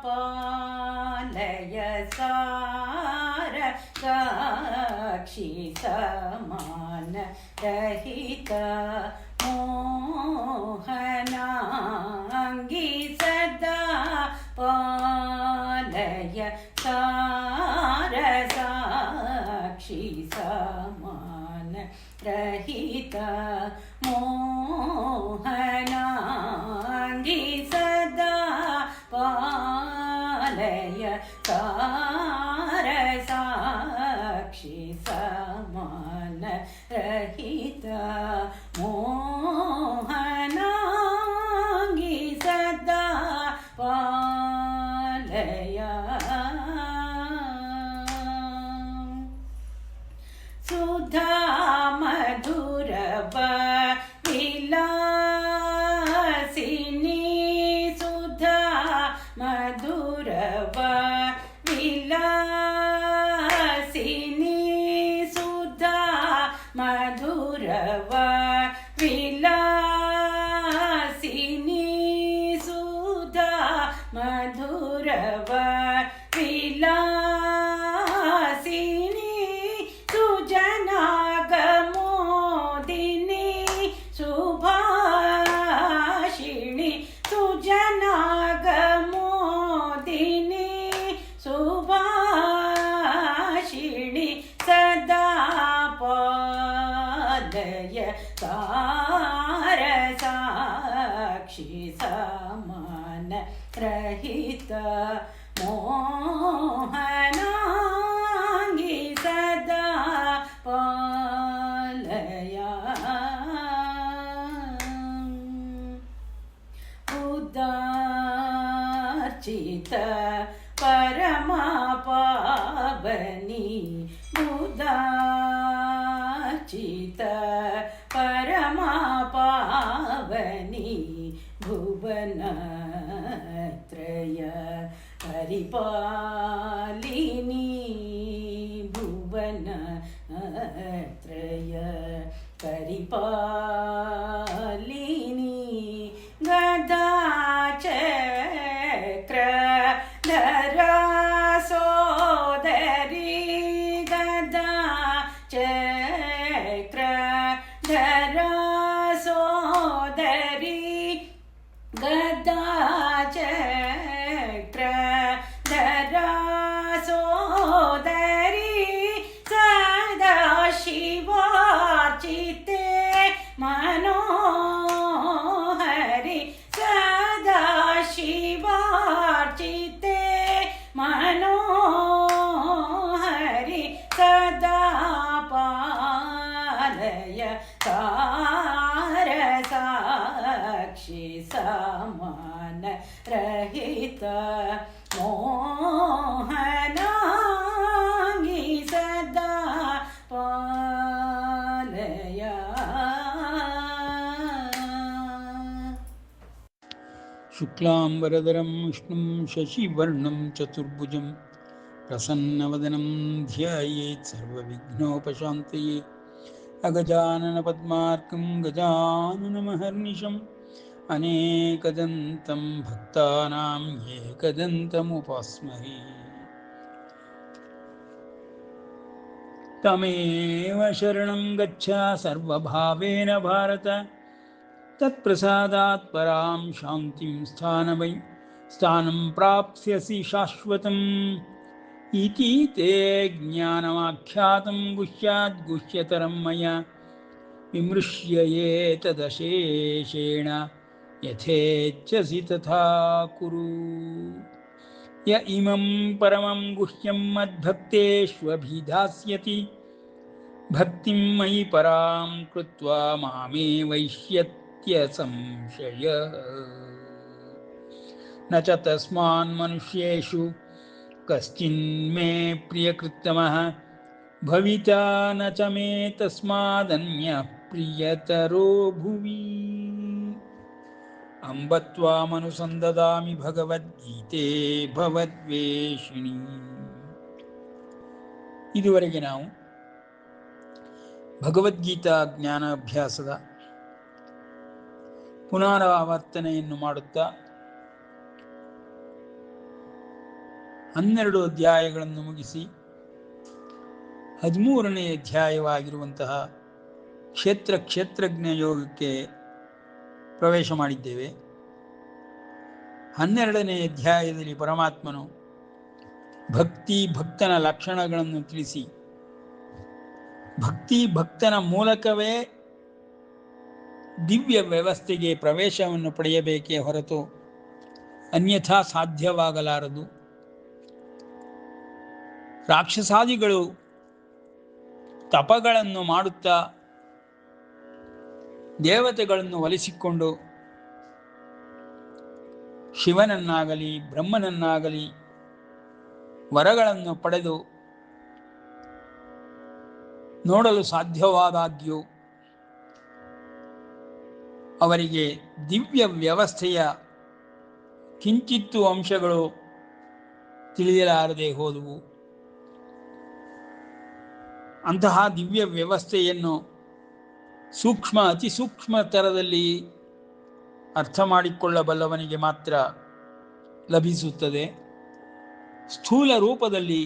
ಪಾಲಯ ಸಾರ ಸಾಕ್ಷಿ ಸಮಾನ ರಹಿತ ಮೋಹನಾಂಗಿ ಸದಾ ಪಾಲಯ ಸಾರ ಸಾಕ್ಷಿ ಸಮಾನ ರಹಿತ ಮೋಹನಾಂಗಿ ಸದಾ ಪಾಲಯ ಸಾರ ಸಾಕ್ಷಿ ಸಮಾನ ರಹಿತ ಮೋಹನಾಂಗಿ ಸದಾ ಪಾಲಯ ಸುಧಾ ಮಧುರವ ವಿಲಾಸಿನಿ ಸುಧಾ ಮಧುರವ ವಿಲಾಸಿನಿ ಸುಧಾ ಮಧುರವ ವಿಲಾಸಿನಿ ಸುಧಾ ಮಧುರವ ವಿಲಾಸಿನಿ ಸುಜನಾಗಮೋದಿನಿ ಸುಭಾಷಿಣಿ ಸುಜನಾಗಮೋದಿನಿ ಸುಭಾಷಿಣಿ ಸದಾ ಪಾಲಯ ಸಾರ ಸಾಕ್ಷಿ ಸಮಾನ ರಹಿತ ಮೋಹನಾಂಗಿ ಸದಾ ಪಾಲಯ ಉದಾರ್ಚಿತ ಪರಮ ಪಾವನಿ ಉದಾರ್ಚಿತ ಪರಮ ಪಾವನಿ ಭುವನತ್ರಯ ಪರಿಪಾಲಿನಿ ಭುವನತ್ರಯ ಪರಿಪಾಲಿನಿ ಗದಾಚಕ್ರಧರ ಸೋದರಿ ಗದಾಚಕ್ರಧರ ಸೋದರಿ ಗದಾಚಕ್ರಧರ ಸೋದರಿ ಸದಾ ಶಿವಾರ್ಚಿತೆ ಮನೋಹರಿ ಸದಾ ಶಿವಾರ್ಚಿತೆ ಮನೋಹರಿ ಸದಾ ಪಾಲಯ ಸಾರ ಸಾಕ್ಷಿ ಸಮಾನ ರಹಿತ ಮೋಹನಾಂಗಿ ಸದಾ ಪಾಲಯ. ಶುಕ್ಲಾಂಬರಧರಂ ವಿಷ್ಣುಂ ಶಶಿವರ್ಣಂ ಚತುರ್ಭುಜಂ ಪ್ರಸನ್ನವದನಂ ಧ್ಯಾಯೇತ್ ಸರ್ವವಿಘ್ನೋಪಶಾಂತಯೇ. ಅಗಜಾನನ ಪದ್ಮಾರ್ಕಂ ಗಜಾನನಮಹರ್ನಿಶಂ ಅನೇಕದಂತಂ ಭಕ್ತಾನಾಂ ಏಕದಂತಮುಪಾಸ್ಮಹೇ. ತಮೇವ ಶರಣಂ ಗಚ್ಚ ಸರ್ವಭಾವೇನ ಭಾರತ. ತತ್ಪ್ರಸಾದಾತ್ ಪರಾಂ ಶಾಂತಿಂ ಸ್ಥಾನಂ ಪ್ರಾಪ್ಸ್ಯಸಿ ಶಾಶ್ವತಂ. ಇತಿ ತೇ ಜ್ಞಾನಮಾಖ್ಯಾತಂ ಗುಹ್ಯಾದ್ ಗುಹ್ಯತರಂ ಮಯಾ. ವಿಮೃಶ್ಯ ಏತದಶೇಷೇಣ ಯಥೇಚ್ಛಸಿ ತಥಾ ಕುರು. ಯ ಇಮಂ ಪರಮಂ ಗುಹ್ಯಂ ಮದ್ಭಕ್ತೇಷ್ವಭಿಧಾಸ್ಯತಿ. ಭಕ್ತಿಂ ಮಯಿ ಪರಾಂ ಕೃತ್ವಾ ಮಾಮೇ ವೈಷ್ಯತ್ಯ ಸಂಶಯಃ. ನ ಚ ತಸ್ಮಾನ್ ಮನುಷ್ಯೇಷು ಕಶ್ಚಿನ್ಮೇ ಪ್ರಿಯಕೃತ್ತಮಃ ಭವಿತಾ ನ ಚ ಮೇ ತಸ್ಮಾದನ್ಯಃ ಪ್ರಿಯತರೋ ಭುವಿ. ಅಂಬ ತ್ವಾಮನುಸಂದದಾಮಿ ಭಗವದ್ಗೀತೆ ಭವದ್ವೇಷಿಣಿ. ಇದುವರೆಗೆ ನಾವು ಭಗವದ್ಗೀತಾ ಜ್ಞಾನಾಭ್ಯಾಸದ ಪುನರಾವರ್ತನೆಯನ್ನು ಮಾಡುತ್ತಾ 12 ಅಧ್ಯಾಯಗಳನ್ನು ಮುಗಿಸಿ 13ನೇ ಅಧ್ಯಾಯವಾಗಿರುವಂತಹ ಕ್ಷೇತ್ರಜ್ಞ ಯೋಗಕ್ಕೆ ಪ್ರವೇಶ ಮಾಡಿದ್ದೇವೆ. 12ನೇ ಅಧ್ಯಾಯದಲ್ಲಿ ಪರಮಾತ್ಮನು ಭಕ್ತನ ಲಕ್ಷಣಗಳನ್ನು ತಿಳಿಸಿ, ಭಕ್ತನ ಮೂಲಕವೇ ದಿವ್ಯ ವ್ಯವಸ್ಥೆಗೆ ಪ್ರವೇಶವನ್ನು ಪಡೆಯಬೇಕೇ ಹೊರತು ಅನ್ಯಥಾ ಸಾಧ್ಯವಾಗಲಾರದು. ರಾಕ್ಷಸಾದಿಗಳು ತಪಗಳನ್ನು ಮಾಡುತ್ತಾ ದೇವತೆಗಳನ್ನು ಒಲಿಸಿಕೊಂಡು ಶಿವನನ್ನಾಗಲಿ ಬ್ರಹ್ಮನನ್ನಾಗಲಿ ವರಗಳನ್ನು ಪಡೆದು ನೋಡಲು ಸಾಧ್ಯವಾದಾಗ್ಯೂ ಅವರಿಗೆ ದಿವ್ಯ ವ್ಯವಸ್ಥೆಯ ಕಿಂಚಿತ್ತು ಅಂಶಗಳು ತಿಳಿಯಲಾರದೆ ಹೋದವು. ಅಂತಹ ದಿವ್ಯ ವ್ಯವಸ್ಥೆಯನ್ನು ಅತಿ ಸೂಕ್ಷ್ಮ ಥರದಲ್ಲಿ ಅರ್ಥ ಮಾಡಿಕೊಳ್ಳಬಲ್ಲವನಿಗೆ ಮಾತ್ರ ಲಭಿಸುತ್ತದೆ. ಸ್ಥೂಲ ರೂಪದಲ್ಲಿ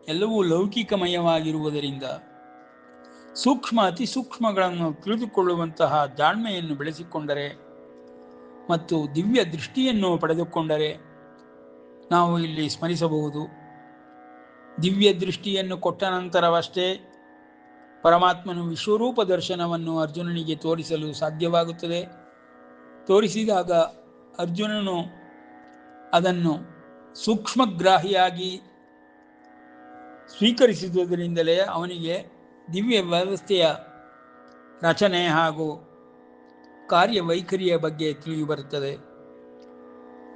ಎಲ್ಲವೂ ಲೌಕಿಕಮಯವಾಗಿರುವುದರಿಂದ ಅತಿ ಸೂಕ್ಷ್ಮಗಳನ್ನು ತಿಳಿದುಕೊಳ್ಳುವಂತಹ ಜಾಣ್ಮೆಯನ್ನು ಬೆಳೆಸಿಕೊಂಡರೆ ಮತ್ತು ದಿವ್ಯ ದೃಷ್ಟಿಯನ್ನು ಪಡೆದುಕೊಂಡರೆ ನಾವು ಇಲ್ಲಿ ಸ್ಮರಿಸಬಹುದು. ದಿವ್ಯ ದೃಷ್ಟಿಯನ್ನು ಕೊಟ್ಟ ನಂತರವಷ್ಟೇ ಪರಮಾತ್ಮನು ವಿಶ್ವರೂಪ ದರ್ಶನವನ್ನು ಅರ್ಜುನನಿಗೆ ತೋರಿಸಲು ಸಾಧ್ಯವಾಗುತ್ತದೆ. ತೋರಿಸಿದಾಗ ಅರ್ಜುನನು ಅದನ್ನು ಸೂಕ್ಷ್ಮಗ್ರಾಹಿಯಾಗಿ ಸ್ವೀಕರಿಸಿದುದರಿಂದಲೇ ಅವನಿಗೆ ದಿವ್ಯ ವ್ಯವಸ್ಥೆಯ ರಚನೆ ಹಾಗೂ ಕಾರ್ಯವೈಖರಿಯ ಬಗ್ಗೆ ತಿಳಿದುಬರುತ್ತದೆ.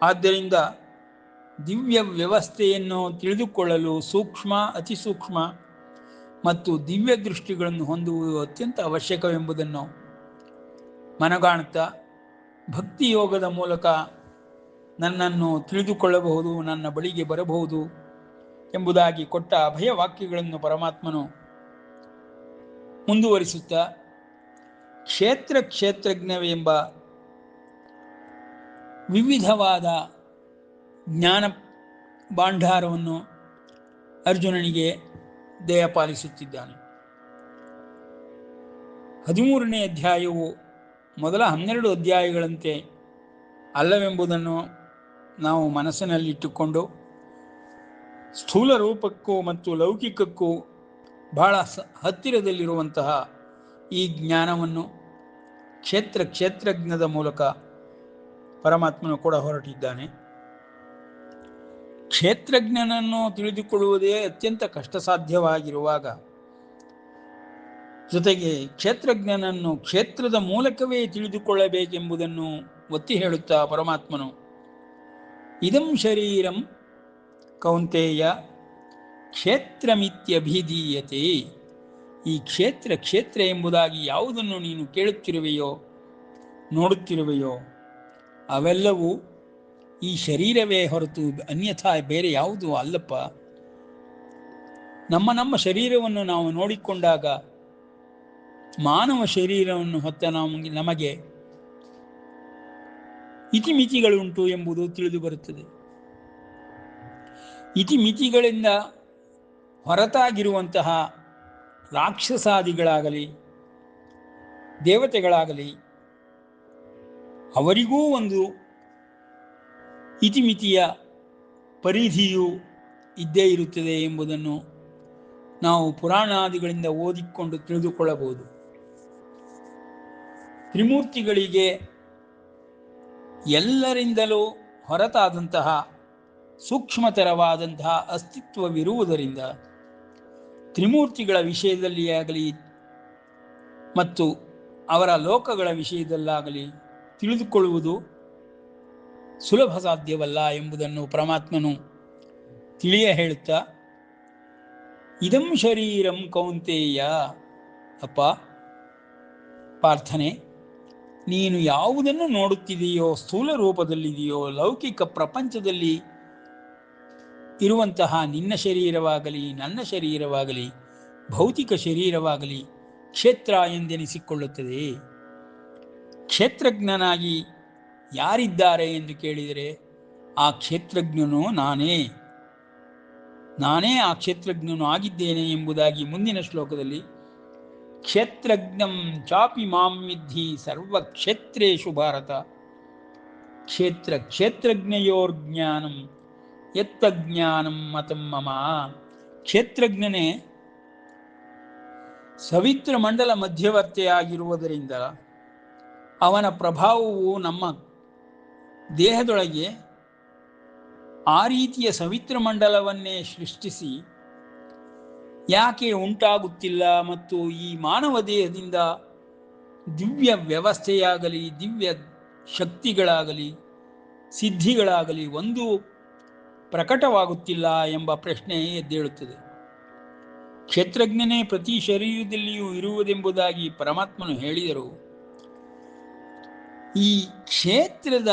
ಆದ್ದರಿಂದ ದಿವ್ಯ ವ್ಯವಸ್ಥೆಯನ್ನು ತಿಳಿದುಕೊಳ್ಳಲು ಅತಿ ಸೂಕ್ಷ್ಮ ಮತ್ತು ದಿವ್ಯ ದೃಷ್ಟಿಗಳನ್ನು ಹೊಂದುವುದು ಅತ್ಯಂತ ಅವಶ್ಯಕವೆಂಬುದನ್ನು ಮನಗಾಣುತ್ತಾ ಭಕ್ತಿಯೋಗದ ಮೂಲಕ ನನ್ನನ್ನು ತಿಳಿದುಕೊಳ್ಳಬಹುದು, ನನ್ನ ಬಳಿಗೆ ಬರಬಹುದು ಎಂಬುದಾಗಿ ಕೊಟ್ಟ ಅಭಯವಾಕ್ಯಗಳನ್ನು ಪರಮಾತ್ಮನು ಮುಂದುವರಿಸುತ್ತಾ ಕ್ಷೇತ್ರಜ್ಞವೆಂಬ ವಿವಿಧವಾದ ಜ್ಞಾನ ಭಾಂಡಾರವನ್ನು ಅರ್ಜುನನಿಗೆ ದಯಪಾಲಿಸುತ್ತಿದ್ದಾನೆ. 13ನೇ ಅಧ್ಯಾಯವು ಮೊದಲ 12 ಅಧ್ಯಾಯಗಳಂತೆ ಅಲ್ಲವೆಂಬುದನ್ನು ನಾವು ಮನಸ್ಸಿನಲ್ಲಿಟ್ಟುಕೊಂಡು ಸ್ಥೂಲ ರೂಪಕ್ಕೂ ಮತ್ತು ಲೌಕಿಕಕ್ಕೂ ಬಹಳ ಹತ್ತಿರದಲ್ಲಿರುವಂತಹ ಈ ಜ್ಞಾನವನ್ನು ಕ್ಷೇತ್ರಜ್ಞದ ಮೂಲಕ ಪರಮಾತ್ಮನು ಕೂಡ ಹೊರಟಿದ್ದಾನೆ. ಕ್ಷೇತ್ರಜ್ಞನನ್ನು ತಿಳಿದುಕೊಳ್ಳುವುದೇ ಅತ್ಯಂತ ಕಷ್ಟ ಸಾಧ್ಯವಾಗಿರುವಾಗ ಜೊತೆಗೆ ಕ್ಷೇತ್ರಜ್ಞನನ್ನು ಕ್ಷೇತ್ರದ ಮೂಲಕವೇ ತಿಳಿದುಕೊಳ್ಳಬೇಕೆಂಬುದನ್ನು ಒತ್ತಿ ಹೇಳುತ್ತಾ ಪರಮಾತ್ಮನು ಇದಂ ಶರೀರಂ ಕೌಂತೇಯ ಕ್ಷೇತ್ರಮಿತ್ಯಭಿಧೀಯತೆ. ಈ ಕ್ಷೇತ್ರ ಎಂಬುದಾಗಿ ಯಾವುದನ್ನು ನೀನು ಕೇಳುತ್ತಿರುವೆಯೋ ನೋಡುತ್ತಿರುವೆಯೋ ಅವೆಲ್ಲವೂ ಈ ಶರೀರವೇ ಹೊರತು ಅನ್ಯಥಾ ಬೇರೆ ಯಾವುದೂ ಅಲ್ಲಪ್ಪ. ನಮ್ಮ ಶರೀರವನ್ನು ನಾವು ನೋಡಿಕೊಂಡಾಗ ಮಾನವ ಶರೀರವನ್ನು ಹೊತ್ತ ನಮಗೆ ಇತಿಮಿತಿಗಳುಂಟು ಎಂಬುದು ತಿಳಿದು ಬರುತ್ತದೆ. ಇತಿಮಿತಿಗಳಿಂದ ಹೊರತಾಗಿರುವಂತಹ ರಾಕ್ಷಸಾದಿಗಳಾಗಲಿ ದೇವತೆಗಳಾಗಲಿ ಅವರಿಗೂ ಒಂದು ಇತಿಮಿತಿಯ ಪರಿಧಿಯು ಇದ್ದೇ ಇರುತ್ತದೆ ಎಂಬುದನ್ನು ನಾವು ಪುರಾಣಾದಿಗಳಿಂದ ಓದಿಕೊಂಡು ತಿಳಿದುಕೊಳ್ಳಬಹುದು. ತ್ರಿಮೂರ್ತಿಗಳಿಗೆ ಎಲ್ಲರಿಂದಲೂ ಹೊರತಾದಂತಹ ಸೂಕ್ಷ್ಮತರವಾದಂತಹ ಅಸ್ತಿತ್ವವಿರುವುದರಿಂದ ತ್ರಿಮೂರ್ತಿಗಳ ವಿಷಯದಲ್ಲಿ ಆಗಲಿ ಮತ್ತು ಅವರ ಲೋಕಗಳ ವಿಷಯದಲ್ಲಾಗಲಿ ತಿಳಿದುಕೊಳ್ಳುವುದು ಸುಲಭ ಸಾಧ್ಯವಲ್ಲ ಎಂಬುದನ್ನು ಪರಮಾತ್ಮನು ತಿಳಿಯ ಹೇಳುತ್ತಾ ಇದಂ ಶರೀರಂ ಕೌಂತೇಯ, ಅಪ್ಪ ಪಾರ್ಥನೆ, ನೀನು ಯಾವುದನ್ನು ನೋಡುತ್ತಿದೆಯೋ ಸ್ಥೂಲ ರೂಪದಲ್ಲಿದೆಯೋ ಲೌಕಿಕ ಪ್ರಪಂಚದಲ್ಲಿ ಇರುವಂತಹ ನಿನ್ನ ಶರೀರವಾಗಲಿ ನನ್ನ ಶರೀರವಾಗಲಿ ಭೌತಿಕ ಶರೀರವಾಗಲಿ ಕ್ಷೇತ್ರ ಎಂದೆನಿಸಿಕೊಳ್ಳುತ್ತದೆ. ನಾನೇ ಆ ಕ್ಷೇತ್ರಜ್ಞನು ಆಗಿದ್ದೇನೆ ಎಂಬುದಾಗಿ ಮುಂದಿನ ಶ್ಲೋಕದಲ್ಲಿ ಕ್ಷೇತ್ರಜ್ಞಂ ಚಾಪಿ ಮಾಂ ವಿದ್ಧಿ ಸರ್ವಕ್ಷೇತ್ರೇಷು ಭಾರತ ಕ್ಷೇತ್ರಜ್ಞಯೋರ್ಜ್ಞಾನಂ ಯತ್ತಜ್ಞಾನಂ ಮತಂ ಮಮ. ಕ್ಷೇತ್ರಜ್ಞನೇ ಸವಿತ್ರ ಮಂಡಲ ಮಧ್ಯವರ್ತಿಯಾಗಿರುವುದರಿಂದ ಅವನ ಪ್ರಭಾವವು ನಮ್ಮ ದೇಹದೊಳಗೆ ಆ ರೀತಿಯ ಸವಿತ್ರ ಮಂಡಲವನ್ನೇ ಸೃಷ್ಟಿಸಿ ಯಾಕೆ ಉಂಟಾಗುತ್ತಿಲ್ಲ ಮತ್ತು ಈ ಮಾನವ ದೇಹದಿಂದ ದಿವ್ಯ ವ್ಯವಸ್ಥೆಯಾಗಲಿ ದಿವ್ಯ ಶಕ್ತಿಗಳಾಗಲಿ ಸಿದ್ಧಿಗಳಾಗಲಿ ಒಂದು ಪ್ರಕಟವಾಗುತ್ತಿಲ್ಲ ಎಂಬ ಪ್ರಶ್ನೆ ಎದ್ದೇಳುತ್ತದೆ. ಕ್ಷೇತ್ರಜ್ಞನೇ ಪ್ರತಿ ಶರೀರದಲ್ಲಿಯೂ ಇರುವುದೆಂಬುದಾಗಿ ಪರಮಾತ್ಮನು ಹೇಳಿದರು. ಈ ಕ್ಷೇತ್ರದ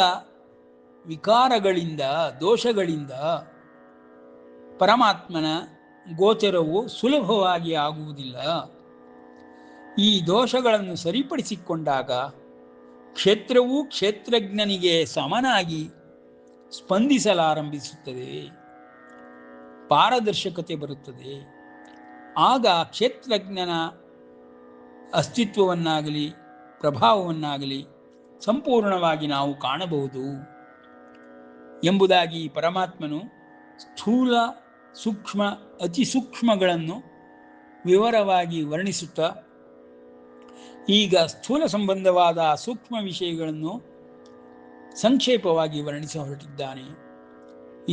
ವಿಕಾರಗಳಿಂದ ದೋಷಗಳಿಂದ ಪರಮಾತ್ಮನ ಗೋಚರವು ಸುಲಭವಾಗಿ ಆಗುವುದಿಲ್ಲ. ಈ ದೋಷಗಳನ್ನು ಸರಿಪಡಿಸಿಕೊಂಡಾಗ ಕ್ಷೇತ್ರವೂ ಕ್ಷೇತ್ರಜ್ಞನಿಗೆ ಸಮನಾಗಿ ಸ್ಪಂದಿಸಲಾರಂಭಿಸುತ್ತದೆ, ಪಾರದರ್ಶಕತೆ ಬರುತ್ತದೆ. ಆಗ ಕ್ಷೇತ್ರಜ್ಞನ ಅಸ್ತಿತ್ವವನ್ನಾಗಲಿ ಪ್ರಭಾವವನ್ನಾಗಲಿ ಸಂಪೂರ್ಣವಾಗಿ ನಾವು ಕಾಣಬಹುದು ಎಂಬುದಾಗಿ ಪರಮಾತ್ಮನು ಸ್ಥೂಲ ಸೂಕ್ಷ್ಮ ಅತಿ ಸೂಕ್ಷ್ಮಗಳನ್ನು ವಿವರವಾಗಿ ವರ್ಣಿಸುತ್ತಾ ಈಗ ಸ್ಥೂಲ ಸಂಬಂಧವಾದ ಸೂಕ್ಷ್ಮ ವಿಷಯಗಳನ್ನು ಸಂಕ್ಷೇಪವಾಗಿ ವರ್ಣಿಸ ಹೊರಟಿದ್ದಾನೆ.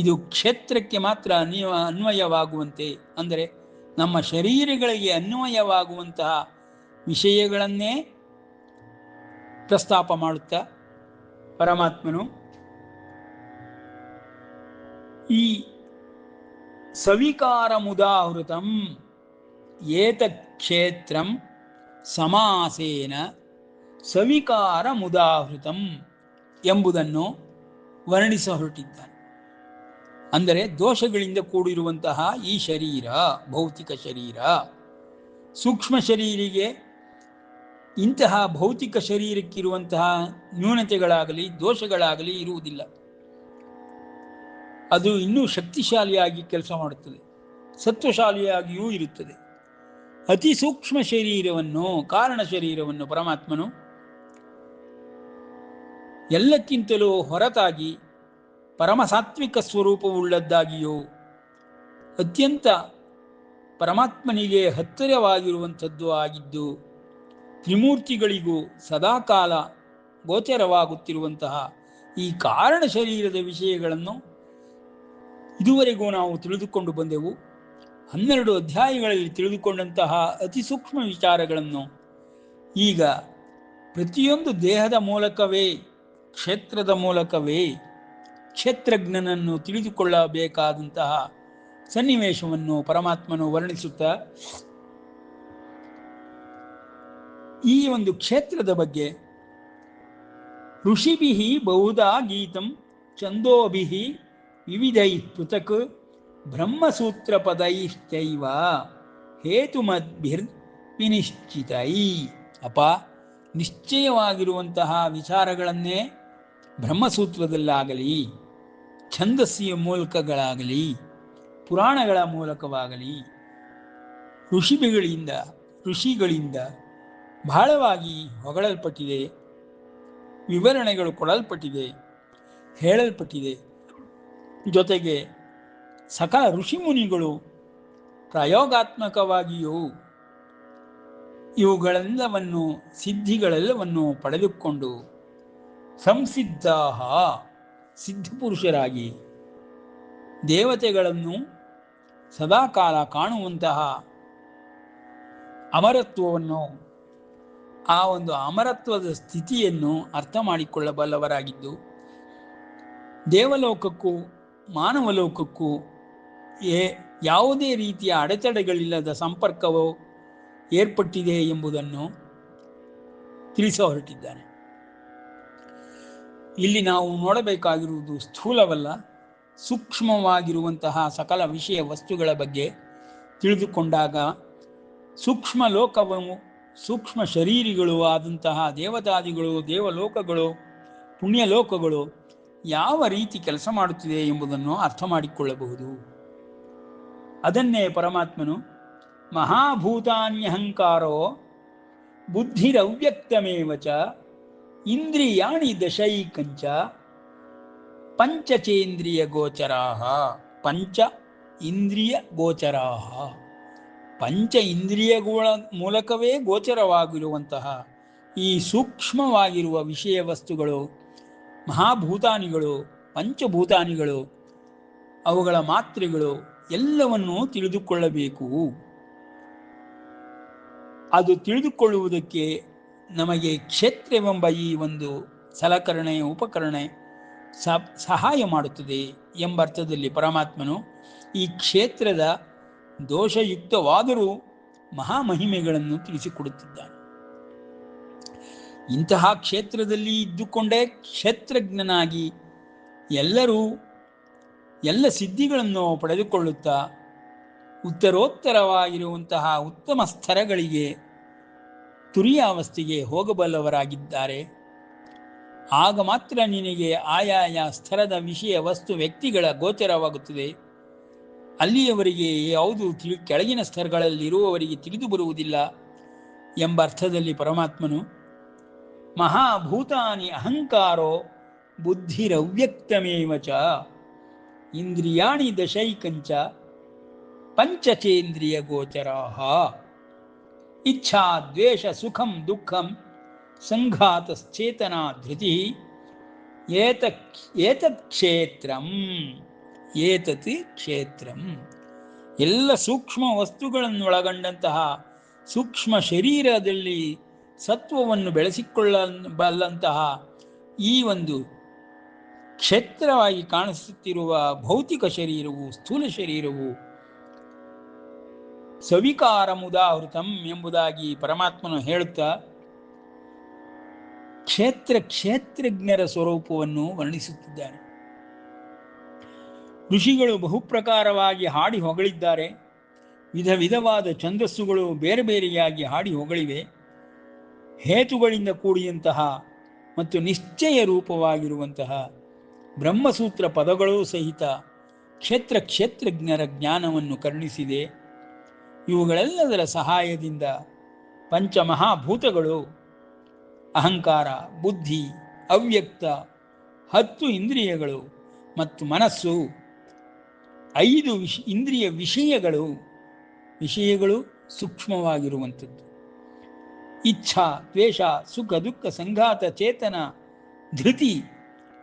ಇದು ಕ್ಷೇತ್ರಕ್ಕೆ ಮಾತ್ರ ಅನ್ವಯವಾಗುವಂತೆ, ಅಂದರೆ ನಮ್ಮ ಶರೀರಗಳಿಗೆ ಅನ್ವಯವಾಗುವಂತಹ ವಿಷಯಗಳನ್ನೇ ಪ್ರಸ್ತಾಪ ಮಾಡುತ್ತಾ ಪರಮಾತ್ಮನು ಈ ಸವಿಕಾರಮುದಾಹೃತಂ ಏತಕ್ಷೇತ್ರಂ ಸಮಾಸೇನ ಸವಿಕಾರಮುದಾಹೃತಂ ಎಂಬುದನ್ನು ವರ್ಣಿಸ ಹೊರಟಿದ್ದಾನೆ. ಅಂದರೆ ದೋಷಗಳಿಂದ ಕೂಡಿರುವಂತಹ ಈ ಶರೀರ, ಭೌತಿಕ ಶರೀರ, ಸೂಕ್ಷ್ಮ ಶರೀರಿಗೆ ಇಂತಹ ಭೌತಿಕ ಶರೀರಕ್ಕಿರುವಂತಹ ನ್ಯೂನತೆಗಳಾಗಲಿ ದೋಷಗಳಾಗಲಿ ಇರುವುದಿಲ್ಲ. ಅದು ಇನ್ನೂ ಶಕ್ತಿಶಾಲಿಯಾಗಿ ಕೆಲಸ ಮಾಡುತ್ತದೆ, ಸತ್ವಶಾಲಿಯಾಗಿಯೂ ಇರುತ್ತದೆ. ಅತಿ ಸೂಕ್ಷ್ಮ ಶರೀರವನ್ನು, ಕಾರಣ ಶರೀರವನ್ನು ಪರಮಾತ್ಮನು ಎಲ್ಲಕ್ಕಿಂತಲೂ ಹೊರತಾಗಿ ಪರಮಸಾತ್ವಿಕ ಸ್ವರೂಪವುಳ್ಳದ್ದಾಗಿಯೂ ಅತ್ಯಂತ ಪರಮಾತ್ಮನಿಗೆ ಹತ್ತಿರವಾಗಿರುವಂಥದ್ದು ಆಗಿದ್ದು ತ್ರಿಮೂರ್ತಿಗಳಿಗೂ ಸದಾಕಾಲ ಗೋಚರವಾಗುತ್ತಿರುವಂತಹ ಈ ಕಾರಣ ಶರೀರದ ವಿಷಯಗಳನ್ನು ಇದುವರೆಗೂ ನಾವು ತಿಳಿದುಕೊಂಡು ಬಂದೆವು. 12 ಅಧ್ಯಾಯಗಳಲ್ಲಿ ತಿಳಿದುಕೊಂಡಂತಹ ಅತಿ ಸೂಕ್ಷ್ಮ ವಿಚಾರಗಳನ್ನು ಈಗ ಪ್ರತಿಯೊಂದು ದೇಹದ ಮೂಲಕವೇ, ಕ್ಷೇತ್ರದ ಮೂಲಕವೇ ಕ್ಷೇತ್ರಜ್ಞನನ್ನು ತಿಳಿದುಕೊಳ್ಳಬೇಕಾದಂತಹ ಸನ್ನಿವೇಶವನ್ನು ಪರಮಾತ್ಮನು ವರ್ಣಿಸುತ್ತಾ ಈ ಒಂದು ಕ್ಷೇತ್ರದ ಬಗ್ಗೆ ಋಷಿಭಿಃ ಬಹುಧಾ ಗೀತಂ ಛಂದೋಭಿಃ ವಿವಿಧೈಃ ಪೃಥಕ್ ಬ್ರಹ್ಮಸೂತ್ರ ಪದೈಶ್ಚೈವ ಹೇತುಮದ್ಭಿರ್ ವಿನಿಶ್ಚಿತೈ. ಅಪ, ನಿಶ್ಚಯವಾಗಿರುವಂತಹ ವಿಚಾರಗಳನ್ನೇ ಬ್ರಹ್ಮಸೂತ್ರದಲ್ಲಾಗಲಿ, ಛಂದಸ್ಸಿಯ ಮೂಲಕಗಳಾಗಲಿ, ಪುರಾಣಗಳ ಮೂಲಕವಾಗಲಿ ಋಷಿಗಳಿಂದ ಬಹಳವಾಗಿ ಹೊಗಳಲ್ಪಟ್ಟಿದೆ, ವಿವರಣೆಗಳು ಕೊಡಲ್ಪಟ್ಟಿದೆ, ಹೇಳಲ್ಪಟ್ಟಿದೆ. ಜೊತೆಗೆ ಸಕಲ ಋಷಿಮುನಿಗಳು ಪ್ರಯೋಗಾತ್ಮಕವಾಗಿಯೂ ಇವುಗಳೆಲ್ಲವನ್ನು ಸಿದ್ಧಿಗಳೆಲ್ಲವನ್ನು ಪಡೆದುಕೊಂಡು ಸಂಸಿದ್ಧಾ ಸಿದ್ಧಪುರುಷರಾಗಿ ದೇವತೆಗಳನ್ನು ಸದಾಕಾಲ ಕಾಣುವಂತಹ ಅಮರತ್ವವನ್ನು, ಆ ಒಂದು ಅಮರತ್ವದ ಸ್ಥಿತಿಯನ್ನು ಅರ್ಥ ಮಾಡಿಕೊಳ್ಳಬಲ್ಲವರಾಗಿದ್ದು ದೇವಲೋಕಕ್ಕೂ ಮಾನವ ಲೋಕಕ್ಕೂ ಯಾವುದೇ ರೀತಿಯ ಅಡೆತಡೆಗಳಿಲ್ಲದ ಸಂಪರ್ಕವು ಏರ್ಪಟ್ಟಿದೆ ಎಂಬುದನ್ನು ತಿಳಿಸ ಹೊರಟಿದ್ದಾನೆ. ಇಲ್ಲಿ ನಾವು ನೋಡಬೇಕಾಗಿರುವುದು ಸ್ಥೂಲವಲ್ಲ, ಸೂಕ್ಷ್ಮವಾಗಿರುವಂತಹ ಸಕಲ ವಿಷಯ ವಸ್ತುಗಳ ಬಗ್ಗೆ ತಿಳಿದುಕೊಂಡಾಗ ಸೂಕ್ಷ್ಮ ಲೋಕವು, ಸೂಕ್ಷ್ಮ ಶರೀರಿಗಳು ಆದಂತಹ ದೇವತಾದಿಗಳು, ದೇವಲೋಕಗಳು, ಪುಣ್ಯಲೋಕಗಳು ಯಾವ ರೀತಿ ಕೆಲಸ ಮಾಡುತ್ತಿದೆ ಎಂಬುದನ್ನು ಅರ್ಥ ಮಾಡಿಕೊಳ್ಳಬಹುದು. ಅದನ್ನೇ ಪರಮಾತ್ಮನು ಮಹಾಭೂತಾನ್ಯಹಂಕಾರೋ ಬುದ್ಧಿರವ್ಯಕ್ತಮೇವ ಚ ಇಂದ್ರಿಯಾಣಿ ದಶೈಕಂಚ ಪಂಚಚೇಂದ್ರಿಯ ಗೋಚರಾಹ. ಪಂಚ ಇಂದ್ರಿಯ ಗೋಚರಾಹ, ಪಂಚ ಇಂದ್ರಿಯಗಳ ಮೂಲಕವೇ ಗೋಚರವಾಗಿರುವಂತಹ ಈ ಸೂಕ್ಷ್ಮವಾಗಿರುವ ವಿಷಯ ವಸ್ತುಗಳು, ಮಹಾಭೂತಾನಿಗಳು, ಪಂಚಭೂತಾನಿಗಳು, ಅವುಗಳ ಮಾತ್ರೆಗಳು ಎಲ್ಲವನ್ನೂ ತಿಳಿದುಕೊಳ್ಳಬೇಕು. ಅದು ತಿಳಿದುಕೊಳ್ಳುವುದಕ್ಕೆ ನಮಗೆ ಕ್ಷೇತ್ರವೆಂಬ ಈ ಒಂದು ಸಲಕರಣೆ, ಉಪಕರಣೆ ಸಹಾಯ ಮಾಡುತ್ತದೆ ಎಂಬರ್ಥದಲ್ಲಿ ಪರಮಾತ್ಮನು ಈ ಕ್ಷೇತ್ರದ ದೋಷಯುಕ್ತವಾದರೂ ಮಹಾಮಹಿಮೆಗಳನ್ನು ತಿಳಿಸಿಕೊಡುತ್ತಿದ್ದಾನೆ. ಇಂತಹ ಕ್ಷೇತ್ರದಲ್ಲಿ ಇದ್ದುಕೊಂಡೇ ಕ್ಷೇತ್ರಜ್ಞನಾಗಿ ಎಲ್ಲರೂ ಎಲ್ಲ ಸಿದ್ಧಿಗಳನ್ನು ಪಡೆದುಕೊಳ್ಳುತ್ತಾ ಉತ್ತರೋತ್ತರವಾಗಿರುವಂತಹ ಉತ್ತಮ ಸ್ತರಗಳಿಗೆ, ತುರಿಯಾವಸ್ಥೆಗೆ ಹೋಗಬಲ್ಲವರಾಗಿದ್ದಾರೆ. ಆಗ ಮಾತ್ರ ನಿನಗೆ ಆಯಾಯ ಸ್ತರದ ವಿಷಯ ವಸ್ತು ವ್ಯಕ್ತಿಗಳ ಗೋಚರವಾಗುತ್ತದೆ. ಅಲ್ಲಿಯವರೆಗೆ ಯಾವುದು ಕೆಳಗಿನ ಸ್ತರಗಳಲ್ಲಿರುವವರಿಗೆ ತಿಳಿದು ಬರುವುದಿಲ್ಲ ಎಂಬ ಅರ್ಥದಲ್ಲಿ ಪರಮಾತ್ಮನು ಮಹಾಭೂತಾನಿ ಅಹಂಕಾರೋ ಬುದ್ಧಿರವ್ಯಕ್ತಮೇವ ಚ ಇಂದ್ರಿಯಾಣಿ ದಶೈಕಂಚ ಪಂಚಚೇಂದ್ರಿಯ ಗೋಚರಾಹ ಇಚ್ಛಾ ದ್ವೇಷ ಸುಖಂ ದುಃಖಂ ಸಂಘಾತಶ್ಚೇತನಾ ಧೃತಿ ಏತತ್ ಕ್ಷೇತ್ರಂ. ಏತತ್ ಕ್ಷೇತ್ರಂ, ಎಲ್ಲ ಸೂಕ್ಷ್ಮ ವಸ್ತುಗಳನ್ನೊಳಗೊಂಡಂತಹ ಸೂಕ್ಷ್ಮ ಶರೀರದಲ್ಲಿ ಸತ್ವವನ್ನು ಬೆಳೆಸಿಕೊಳ್ಳಬಲ್ಲಂತಹ ಈ ಒಂದು ಕ್ಷೇತ್ರವಾಗಿ ಕಾಣಿಸುತ್ತಿರುವ ಭೌತಿಕ ಶರೀರವು, ಸ್ಥೂಲ ಶರೀರವು ಸವಿಕಾರಮುದಾಹೃತಂ ಎಂಬುದಾಗಿ ಪರಮಾತ್ಮನು ಹೇಳುತ್ತಾ ಕ್ಷೇತ್ರಜ್ಞರ ಸ್ವರೂಪವನ್ನು ವರ್ಣಿಸುತ್ತಿದ್ದಾನೆ. ಋಷಿಗಳು ಬಹುಪ್ರಕಾರವಾಗಿ ಹಾಡಿ ಹೊಗಳಿದ್ದಾರೆ. ವಿಧ ವಿಧವಾದ ಛಂದಸ್ಸುಗಳು ಬೇರೆ ಬೇರೆಯಾಗಿ ಹಾಡಿ ಹೊಗಳಿವೆ. ಹೇತುಗಳಿಂದ ಕೂಡಿದಂತಹ ಮತ್ತು ನಿಶ್ಚಯ ರೂಪವಾಗಿರುವಂತಹ ಬ್ರಹ್ಮಸೂತ್ರ ಪದಗಳೂ ಸಹಿತ ಕ್ಷೇತ್ರಜ್ಞರ ಜ್ಞಾನವನ್ನು ಕರುಣಿಸಿದೆ. ಇವುಗಳೆಲ್ಲದರ ಸಹಾಯದಿಂದ ಪಂಚಮಹಾಭೂತಗಳು, ಅಹಂಕಾರ, ಬುದ್ಧಿ, ಅವ್ಯಕ್ತ, 10 ಇಂದ್ರಿಯಗಳು ಮತ್ತು ಮನಸ್ಸು, 5 ಇಂದ್ರಿಯ ವಿಷಯಗಳು ಸೂಕ್ಷ್ಮವಾಗಿರುವಂಥದ್ದು. ಇಚ್ಛಾ, ದ್ವೇಷ, ಸುಖ, ದುಃಖ, ಸಂಘಾತ, ಚೇತನ, ಧೃತಿ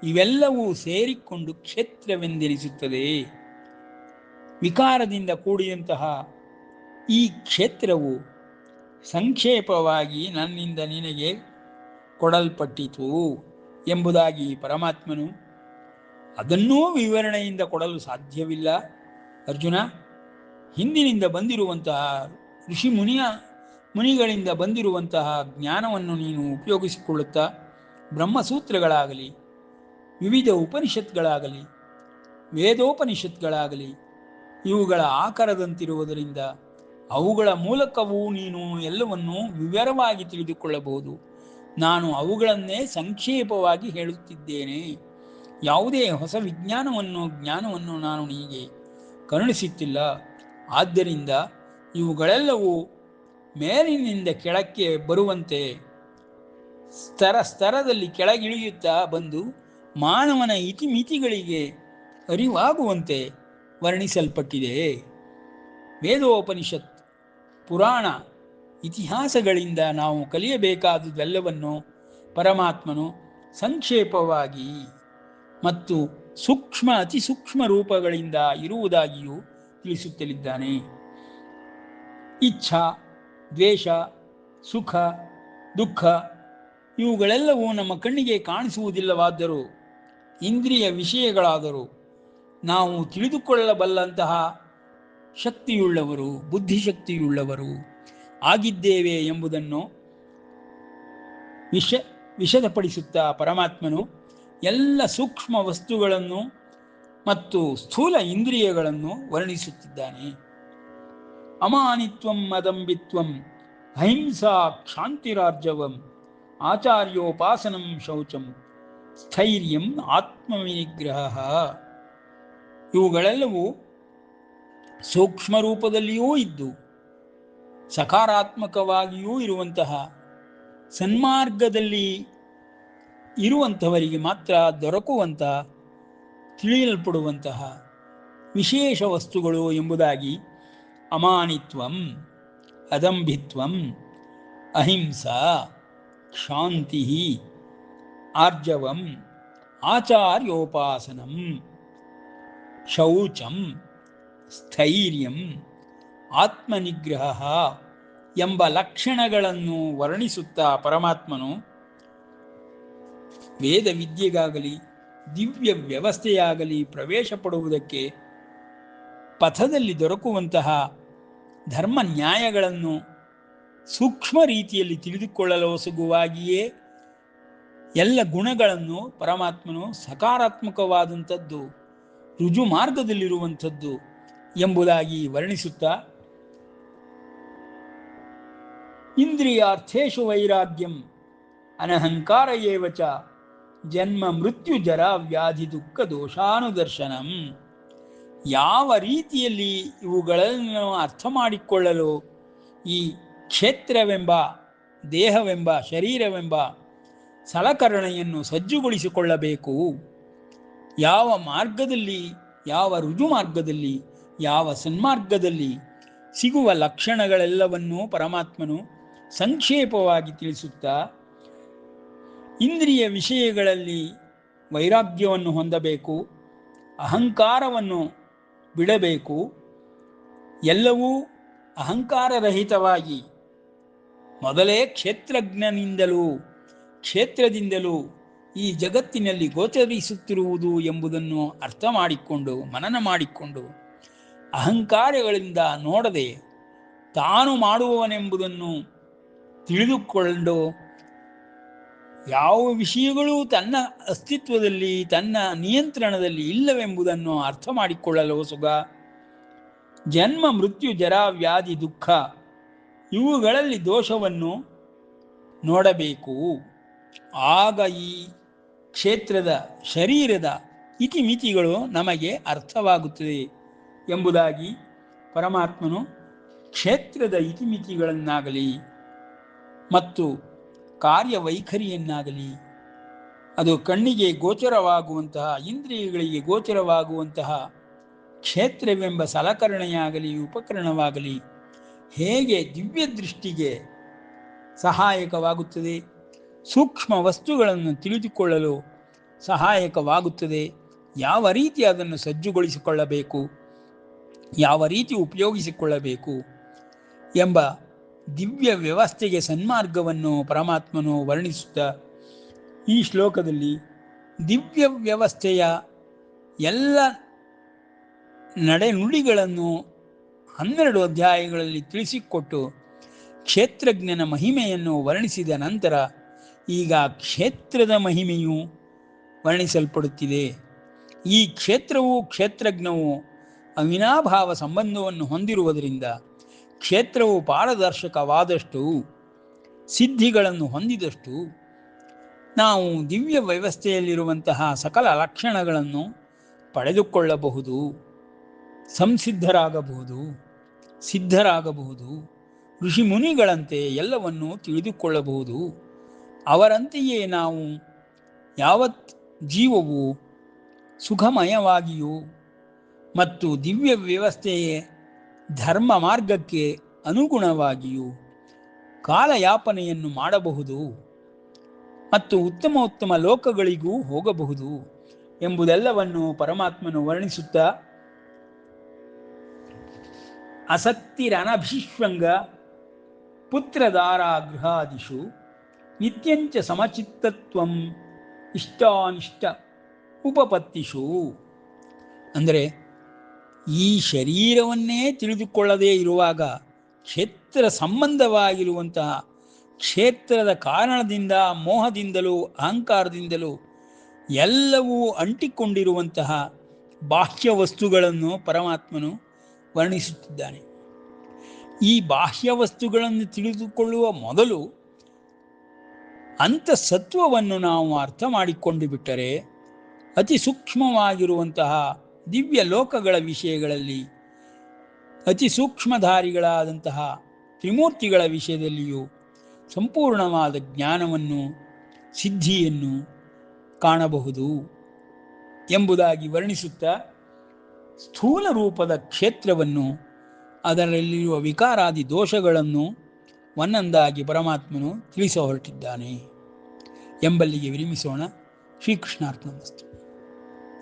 ಇವೆಲ್ಲವೂ ಸೇರಿಕೊಂಡು ಕ್ಷೇತ್ರವೆಂದೆನಿಸುತ್ತದೆ. ವಿಕಾರದಿಂದ ಕೂಡಿದಂತಹ ಈ ಕ್ಷೇತ್ರವು ಸಂಕ್ಷೇಪವಾಗಿ ನನ್ನಿಂದ ನಿನಗೆ ಕೊಡಲ್ಪಟ್ಟಿತು ಎಂಬುದಾಗಿ ಪರಮಾತ್ಮನು ಅದನ್ನೂ ವಿವರಣೆಯಿಂದ ಕೊಡಲು ಸಾಧ್ಯವಿಲ್ಲ. ಅರ್ಜುನ, ಹಿಂದಿನಿಂದ ಬಂದಿರುವಂತಹ ಮುನಿಗಳಿಂದ ಬಂದಿರುವಂತಹ ಜ್ಞಾನವನ್ನು ನೀನು ಉಪಯೋಗಿಸಿಕೊಳ್ಳುತ್ತಾ ಬ್ರಹ್ಮಸೂತ್ರಗಳಾಗಲಿ, ವಿವಿಧ ಉಪನಿಷತ್ಗಳಾಗಲಿ, ವೇದೋಪನಿಷತ್ಗಳಾಗಲಿ ಇವುಗಳ ಆಕಾರದಂತಿರುವುದರಿಂದ ಅವುಗಳ ಮೂಲಕವೂ ನೀನು ಎಲ್ಲವನ್ನೂ ವಿವರವಾಗಿ ತಿಳಿದುಕೊಳ್ಳಬಹುದು. ನಾನು ಅವುಗಳನ್ನೇ ಸಂಕ್ಷೇಪವಾಗಿ ಹೇಳುತ್ತಿದ್ದೇನೆ. ಯಾವುದೇ ಹೊಸ ಜ್ಞಾನವನ್ನು ನಾನು ನಿನಗೆ ಕರುಣಿಸುತ್ತಿಲ್ಲ. ಆದ್ದರಿಂದ ಇವುಗಳೆಲ್ಲವೂ ಮೇಲಿನಿಂದ ಕೆಳಕ್ಕೆ ಬರುವಂತೆ ಸ್ತರದಲ್ಲಿ ಕೆಳಗಿಳಿಯುತ್ತಾ ಬಂದು ಮಾನವನ ಇತಿಮಿತಿಗಳಿಗೆ ಅರಿವಾಗುವಂತೆ ವರ್ಣಿಸಲ್ಪಟ್ಟಿದೆ. ವೇದೋಪನಿಷತ್, ಪುರಾಣ, ಇತಿಹಾಸಗಳಿಂದ ನಾವು ಕಲಿಯಬೇಕಾದುದೆಲ್ಲವನ್ನು ಪರಮಾತ್ಮನು ಸಂಕ್ಷೇಪವಾಗಿ ಮತ್ತು ಅತಿ ಸೂಕ್ಷ್ಮ ರೂಪಗಳಿಂದ ಇರುವುದಾಗಿಯೂ ತಿಳಿಸುತ್ತಲಿದ್ದಾನೆ. ಇಚ್ಛಾ, ದ್ವೇಷ, ಸುಖ, ದುಃಖ ಇವುಗಳೆಲ್ಲವೂ ನಮ್ಮ ಕಣ್ಣಿಗೆ ಕಾಣಿಸುವುದಿಲ್ಲವಾದರೂ, ಇಂದ್ರಿಯ ವಿಷಯಗಳಾದರೂ ನಾವು ತಿಳಿದುಕೊಳ್ಳಬಲ್ಲಂತಹ ಶಕ್ತಿಯುಳ್ಳವರು, ಬುದ್ಧಿಶಕ್ತಿಯುಳ್ಳವರು ಆಗಿದ್ದೇವೆ ಎಂಬುದನ್ನು ವಿಶದಪಡಿಸುತ್ತಾ ಪರಮಾತ್ಮನು ಎಲ್ಲ ಸೂಕ್ಷ್ಮ ವಸ್ತುಗಳನ್ನು ಮತ್ತು ಸ್ಥೂಲ ಇಂದ್ರಿಯಗಳನ್ನು ವರ್ಣಿಸುತ್ತಿದ್ದಾನೆ. ಅಮಾನಿತ್ವಂ ಮದಂಬಿತ್ವಂ ಅಹಿಂಸಾ ಕ್ಷಾಂತಿರಾರ್ಜವಂ ಆಚಾರ್ಯೋಪಾಸನಂ ಶೌಚಂ ಸ್ಥೈರ್ಯಂ ಆತ್ಮವಿನಿಗ್ರಹ. ಇವುಗಳೆಲ್ಲವೂ ಸೂಕ್ಷ್ಮ ರೂಪದಲ್ಲಿಯೂ ಇದ್ದು ಸಕಾರಾತ್ಮಕವಾಗಿಯೂ ಇರುವಂತಹ ಸನ್ಮಾರ್ಗದಲ್ಲಿ ಇರುವಂಥವರಿಗೆ ಮಾತ್ರ ದೊರಕುವಂತಹ ತಿಳಿಯಲ್ಪಡುವಂತಹ ವಿಶೇಷ ವಸ್ತುಗಳು ಎಂಬುದಾಗಿ ಅಮಾನಿತ್ವಂ, ಅದಂಭಿತ್ವಂ, ಅಹಿಂಸಾ, ಶಾಂತಿ, ಆರ್ಜವಂ, ಆಚಾರ್ಯೋಪಾಸನಂ, ಶೌಚಂ, ಸ್ಥೈರ್ಯಂ, ಆತ್ಮನಿಗ್ರಹ ಎಂಬ ಲಕ್ಷಣಗಳನ್ನು ವರ್ಣಿಸುತ್ತಾ ಪರಮಾತ್ಮನು ವೇದ ವಿದ್ಯೆಗಾಗಲಿ ದಿವ್ಯ ವ್ಯವಸ್ಥೆಯಾಗಲಿ ಪ್ರವೇಶ ಪಡುವುದಕ್ಕೆ ಪಥದಲ್ಲಿ ದೊರಕುವಂತಹ ಧರ್ಮ ನ್ಯಾಯಗಳನ್ನು ಸೂಕ್ಷ್ಮ ರೀತಿಯಲ್ಲಿ ತಿಳಿದುಕೊಳ್ಳಲೋಸುಗುವಾಗಿಯೇ ಎಲ್ಲ ಗುಣಗಳನ್ನು ಪರಮಾತ್ಮನು ಸಕಾರಾತ್ಮಕವಾದಂಥದ್ದು, ರುಜು ಮಾರ್ಗದಲ್ಲಿರುವಂಥದ್ದು ಎಂಬುದಾಗಿ ವರ್ಣಿಸುತ್ತಾ ಇಂದ್ರಿಯಾರ್ಥೇಷು ವೈರಾಗ್ಯಂ ಅನಹಂಕಾರ ಏವ ಚ ಜನ್ಮ ಮೃತ್ಯು ಜರ ವ್ಯಾಧಿ ದುಃಖ ದೋಷಾನುದರ್ಶನಂ. ಯಾವ ರೀತಿಯಲ್ಲಿ ಇವುಗಳನ್ನು ಅರ್ಥ ಮಾಡಿಕೊಳ್ಳಲು ಈ ಕ್ಷೇತ್ರವೆಂಬ ದೇಹವೆಂಬ ಶರೀರವೆಂಬ ಸಲಕರಣೆಯನ್ನು ಸಜ್ಜುಗೊಳಿಸಿಕೊಳ್ಳಬೇಕು, ಯಾವ ಮಾರ್ಗದಲ್ಲಿ, ಯಾವ ರುಜು ಮಾರ್ಗದಲ್ಲಿ, ಯಾವ ಸನ್ಮಾರ್ಗದಲ್ಲಿ ಸಿಗುವ ಲಕ್ಷಣಗಳೆಲ್ಲವನ್ನೂ ಪರಮಾತ್ಮನು ಸಂಕ್ಷೇಪವಾಗಿ ತಿಳಿಸುತ್ತಾ ಇಂದ್ರಿಯ ವಿಷಯಗಳಲ್ಲಿ ವೈರಾಗ್ಯವನ್ನು ಹೊಂದಬೇಕು, ಅಹಂಕಾರವನ್ನು ಬಿಡಬೇಕು, ಎಲ್ಲವೂ ಅಹಂಕಾರರಹಿತವಾಗಿ ಮೊದಲೇ ಕ್ಷೇತ್ರದಿಂದಲೂ ಈ ಜಗತ್ತಿನಲ್ಲಿ ಗೋಚರಿಸುತ್ತಿರುವುದು ಎಂಬುದನ್ನು ಅರ್ಥ ಮಾಡಿಕೊಂಡು ಮನನ ಮಾಡಿಕೊಂಡು ಅಹಂಕಾರಗಳಿಂದ ನೋಡದೆ ತಾನು ಮಾಡುವವನೆಂಬುದನ್ನು ತಿಳಿದುಕೊಂಡು ಯಾವ ವಿಷಯಗಳೂ ತನ್ನ ಅಸ್ತಿತ್ವದಲ್ಲಿ ತನ್ನ ನಿಯಂತ್ರಣದಲ್ಲಿ ಇಲ್ಲವೆಂಬುದನ್ನು ಅರ್ಥ ಮಾಡಿಕೊಳ್ಳಲು ಸುಗ ಜನ್ಮ ಮೃತ್ಯು ಜರ ವ್ಯಾಧಿ ದುಃಖ ಇವುಗಳಲ್ಲಿ ದೋಷವನ್ನು ನೋಡಬೇಕು. ಆಗ ಈ ಕ್ಷೇತ್ರದ ಶರೀರದ ಇತಿಮಿತಿಗಳು ನಮಗೆ ಅರ್ಥವಾಗುತ್ತದೆ ಎಂಬುದಾಗಿ ಪರಮಾತ್ಮನು ಕ್ಷೇತ್ರದ ಇತಿಮಿತಿಗಳನ್ನಾಗಲಿ ಮತ್ತು ಕಾರ್ಯವೈಖರಿಯನ್ನಾಗಲಿ ಅದು ಕಣ್ಣಿಗೆ ಗೋಚರವಾಗುವಂತಹ ಇಂದ್ರಿಯಗಳಿಗೆ ಗೋಚರವಾಗುವಂತಹ ಕ್ಷೇತ್ರವೆಂಬ ಸಲಕರಣೆಯಾಗಲಿ ಉಪಕರಣವಾಗಲಿ ಹೇಗೆ ದಿವ್ಯ ದೃಷ್ಟಿಗೆ ಸಹಾಯಕವಾಗುತ್ತದೆ, ಸೂಕ್ಷ್ಮ ವಸ್ತುಗಳನ್ನು ತಿಳಿದುಕೊಳ್ಳಲು ಸಹಾಯಕವಾಗುತ್ತದೆ, ಯಾವ ರೀತಿ ಅದನ್ನು ಸಜ್ಜುಗೊಳಿಸಿಕೊಳ್ಳಬೇಕು, ಯಾವ ರೀತಿ ಉಪಯೋಗಿಸಿಕೊಳ್ಳಬೇಕು ಎಂಬ ದಿವ್ಯ ವ್ಯವಸ್ಥೆಗೆ ಸನ್ಮಾರ್ಗವನ್ನು ಪರಮಾತ್ಮನು ವರ್ಣಿಸುತ್ತಾ ಈ ಶ್ಲೋಕದಲ್ಲಿ ದಿವ್ಯ ವ್ಯವಸ್ಥೆಯ ಎಲ್ಲ ನಡೆನುಡಿಗಳನ್ನು 12 ಅಧ್ಯಾಯಗಳಲ್ಲಿ ತಿಳಿಸಿಕೊಟ್ಟು ಕ್ಷೇತ್ರಜ್ಞನ ಮಹಿಮೆಯನ್ನು ವರ್ಣಿಸಿದ ನಂತರ ಈಗ ಕ್ಷೇತ್ರದ ಮಹಿಮೆಯು ವರ್ಣಿಸಲ್ಪಡುತ್ತಿದೆ. ಈ ಕ್ಷೇತ್ರವು ಕ್ಷೇತ್ರಜ್ಞವು ಅವಿನಾಭಾವ ಸಂಬಂಧವನ್ನು ಹೊಂದಿರುವುದರಿಂದ ಕ್ಷೇತ್ರವು ಪಾರದರ್ಶಕವಾದಷ್ಟು, ಸಿದ್ಧಿಗಳನ್ನು ಹೊಂದಿದಷ್ಟು ನಾವು ದಿವ್ಯ ವ್ಯವಸ್ಥೆಯಲ್ಲಿರುವಂತಹ ಸಕಲ ಲಕ್ಷಣಗಳನ್ನು ಪಡೆದುಕೊಳ್ಳಬಹುದು, ಸಂಸಿದ್ಧರಾಗಬಹುದು, ಸಿದ್ಧರಾಗಬಹುದು, ಋಷಿ ಮುನಿಗಳಂತೆ ಎಲ್ಲವನ್ನೂ ತಿಳಿದುಕೊಳ್ಳಬಹುದು. ಅವರಂತೆಯೇ ನಾವು ಯಾವತ್ ಜೀವವು ಸುಖಮಯವಾಗಿಯೂ ಮತ್ತು ದಿವ್ಯ ವ್ಯವಸ್ಥೆಯೇ ಧರ್ಮ ಮಾರ್ಗಕ್ಕೆ ಅನುಗುಣವಾಗಿಯೂ ಕಾಲಯಾಪನೆಯನ್ನು ಮಾಡಬಹುದು ಮತ್ತು ಉತ್ತಮ ಲೋಕಗಳಿಗೂ ಹೋಗಬಹುದು ಎಂಬುದೆಲ್ಲವನ್ನು ಪರಮಾತ್ಮನು ವರ್ಣಿಸುತ್ತಾ ಅಸಕ್ತಿರನಭಿಷ್ವಂಗ ಪುತ್ರದಾರಾಗೃಹಾದಿಷು ನಿತ್ಯಂಚ ಸಮಚಿತ್ತತ್ವಂ ಇಷ್ಟಾನಿಷ್ಟ ಉಪಪತ್ತಿಷು. ಅಂದರೆ ಈ ಶರೀರವನ್ನೇ ತಿಳಿದುಕೊಳ್ಳದೇ ಇರುವಾಗ ಕ್ಷೇತ್ರ ಸಂಬಂಧವಾಗಿರುವಂತಹ ಕ್ಷೇತ್ರದ ಕಾರಣದಿಂದ ಮೋಹದಿಂದಲೂ ಅಹಂಕಾರದಿಂದಲೂ ಎಲ್ಲವೂ ಅಂಟಿಕೊಂಡಿರುವಂತಹ ಬಾಹ್ಯ ವಸ್ತುಗಳನ್ನು ಪರಮಾತ್ಮನು ವರ್ಣಿಸುತ್ತಿದ್ದಾನೆ. ಈ ಬಾಹ್ಯ ವಸ್ತುಗಳನ್ನು ತಿಳಿದುಕೊಳ್ಳುವ ಮೊದಲು ಅಂತಃಸತ್ವವನ್ನು ನಾವು ಅರ್ಥ ಮಾಡಿಕೊಂಡು ಬಿಟ್ಟರೆ ಅತಿ ಸೂಕ್ಷ್ಮವಾಗಿರುವಂತಹ ದಿವ್ಯ ಲೋಕಗಳ ವಿಷಯಗಳಲ್ಲಿ ಅತಿ ಸೂಕ್ಷ್ಮಧಾರಿಗಳಾದಂತಹ ತ್ರಿಮೂರ್ತಿಗಳ ವಿಷಯದಲ್ಲಿಯೂ ಸಂಪೂರ್ಣವಾದ ಜ್ಞಾನವನ್ನು ಸಿದ್ಧಿಯನ್ನು ಕಾಣಬಹುದು ಎಂಬುದಾಗಿ ವರ್ಣಿಸುತ್ತಾ ಸ್ಥೂಲ ರೂಪದ ಕ್ಷೇತ್ರವನ್ನು ಅದರಲ್ಲಿರುವ ವಿಕಾರಾದಿ ದೋಷಗಳನ್ನು ಒಂದೊಂದಾಗಿ ಪರಮಾತ್ಮನು ತಿಳಿಸ ಹೊರಟಿದ್ದಾನೆ ಎಂಬಲ್ಲಿಗೆ ವಿರಮಿಸೋಣ. ಶ್ರೀಕೃಷ್ಣಾರ್ಪಣಮಸ್ತು.